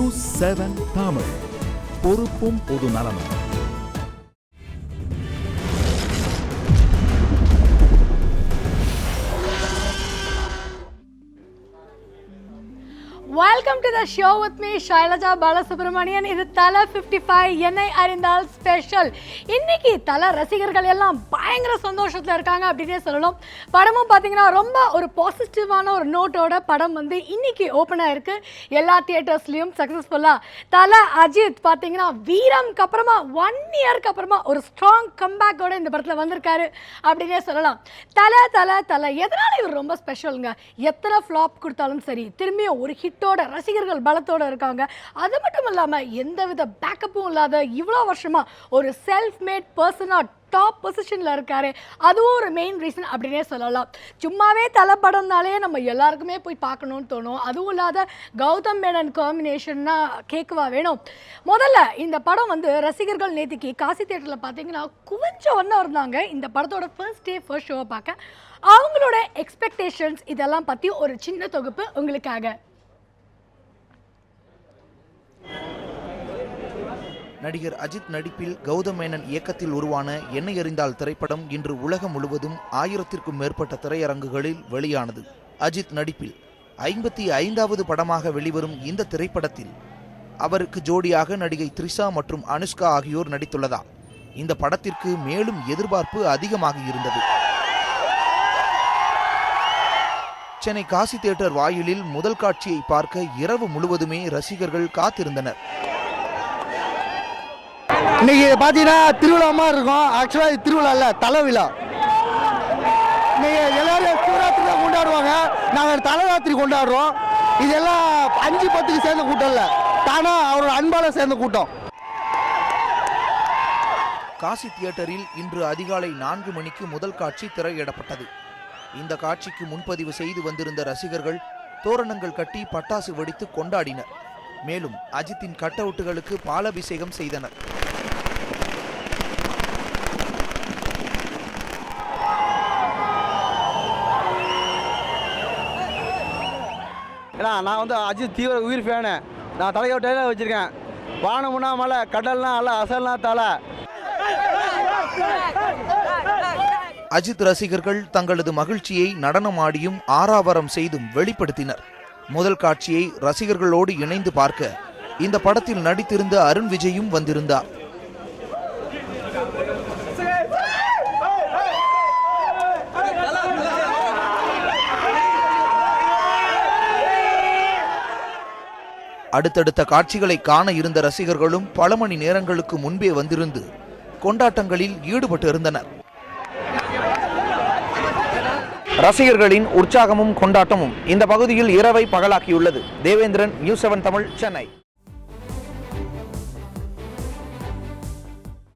News 7 Tamil, பொறுப்பும் பொது நலமும். Welcome to the show with me, Shailaja Balasubramanian. இது தல 55 என்னை அறிந்தால் ஸ்பெஷல். இன்னைக்கு தல ரசிகர்கள் எல்லாம் பயங்கர சந்தோஷத்தில் இருக்காங்க அப்படின்னே சொல்லணும். படமும் பார்த்தீங்கன்னா ரொம்ப ஒரு பாசிட்டிவான ஒரு நோட்டோட படம் வந்து இன்னைக்கு ஓப்பன் ஆயிருக்கு எல்லா தியேட்டர்ஸ்லையும் சக்ஸஸ்ஃபுல்லாக. தல அஜித் பார்த்தீங்கன்னா வீரம்க்கு அப்புறமா 1 இயர்க்கு அப்புறமா ஒரு ஸ்ட்ராங் கம்பேக்கோட இந்த படத்தில் வந்திருக்காரு அப்படின்னே சொல்லலாம். தல தல தல எதனால இவர் ரொம்ப ஸ்பெஷலுங்க. எத்தனை ஃப்ளாப் கொடுத்தாலும் சரி, திரும்பியும் ஒரு ஹிட்டோட ரசிகர்கள் பலத்தோட இருக்காங்க. அது மட்டும் இல்லாமல் எந்தவித பேக்கப்பும் இல்லாத இவ்வளோ வருஷமா ஒரு செல்ஃப் மேட் பர்சனாக டாப் பொசிஷனில் இருக்காரு. அதுவும் ஒரு மெயின் ரீசன் அப்படின்னே சொல்லலாம். சும்மாவே தலை படம்னாலே நம்ம எல்லாருக்குமே போய் பார்க்கணும்னு தோணும். அதுவும் இல்லாத கௌதம் மேனன் காம்பினேஷன்னா கேட்கவா வேணும். முதல்ல இந்த படம் வந்து ரசிகர்கள் நேற்றுக்கு காசி தியேட்டரில் பார்த்தீங்கன்னா குவிஞ்சவண்ணா இருந்தாங்க. இந்த படத்தோட ஃபர்ஸ்ட் ஷோவை பார்க்க அவங்களோட எக்ஸ்பெக்டேஷன்ஸ் இதெல்லாம் பற்றி ஒரு சின்ன தொகுப்பு உங்களுக்காக. நடிகர் அஜித் நடிப்பில் கௌதம் மேனன் இயக்கத்தில் உருவான என்னை அறிந்தால் திரைப்படம் இன்று உலகம் முழுவதும் 1000க்கும் மேற்பட்ட திரையரங்குகளில் வெளியானது. அஜித் நடிப்பில் 55வது படமாக வெளிவரும் இந்த திரைப்படத்தில் அவருக்கு ஜோடியாக நடிகை த்ரிஷா மற்றும் அனுஷ்கா ஆகியோர் நடித்துள்ளதால் இந்த படத்திற்கு மேலும் எதிர்பார்ப்பு அதிகமாக இருந்தது. சென்னை காசி தியேட்டர் வாயிலில் முதல் காட்சியை பார்க்க இரவு முழுவதுமே ரசிகர்கள் காத்திருந்தனர். இன்னைக்கு பார்த்தீங்கன்னா திருவிழா மாதிரி இருக்கும். ஆக்சுவலாக இது திருவிழா இல்லை, தலைவிழா. இன்னைக்கு எல்லாரும் சிவராத்திரி தான் கொண்டாடுவாங்க, நாங்கள் தலைராத்திரி கொண்டாடுறோம். இதெல்லாம் 5-10க்கு சேர்ந்த கூட்டம் இல்லை, தானாக அவரோட அன்பால் சேர்ந்த கூட்டம். காசி தியேட்டரில் இன்று அதிகாலை 4 மணிக்கு முதல் காட்சி திரையிடப்பட்டது. இந்த காட்சிக்கு முன்பதிவு செய்து வந்திருந்த ரசிகர்கள் தோரணங்கள் கட்டி பட்டாசு வெடித்து கொண்டாடினர். மேலும் அஜித்தின் கட் அவுட்டுகளுக்கு பாலாபிஷேகம் செய்தனர். ஏன்னா நான் வந்து அஜித் தீவிர உயிர் ஃபேனு. நான் தலையோட்டையில வச்சுருக்கேன். வானமுன்னா மலை, கடல்னா அல்ல, அசல்னா தலை. அஜித் ரசிகர்கள் தங்களது மகிழ்ச்சியை நடனமாடியும் ஆரவாரம் செய்தும் வெளிப்படுத்தினர். முதல் காட்சியை ரசிகர்களோடு இணைந்து பார்க்க இந்த படத்தில் நடித்திருந்த அருண் விஜயும் வந்திருந்தார். அடுத்தடுத்த காட்சிகளை காண இருந்த ரசிகர்களும் பல மணி நேரங்களுக்கு முன்பே வந்திருந்து கொண்டாட்டங்களில் ஈடுபட்டு இருந்தனர். ரசிகர்களின் உற்சாகமும் கொண்டாட்டமும் இந்த பகுதியில் இரவை பகலாக்கியுள்ளது. தேவேந்திரன், நியூஸ் 7 தமிழ், சென்னை.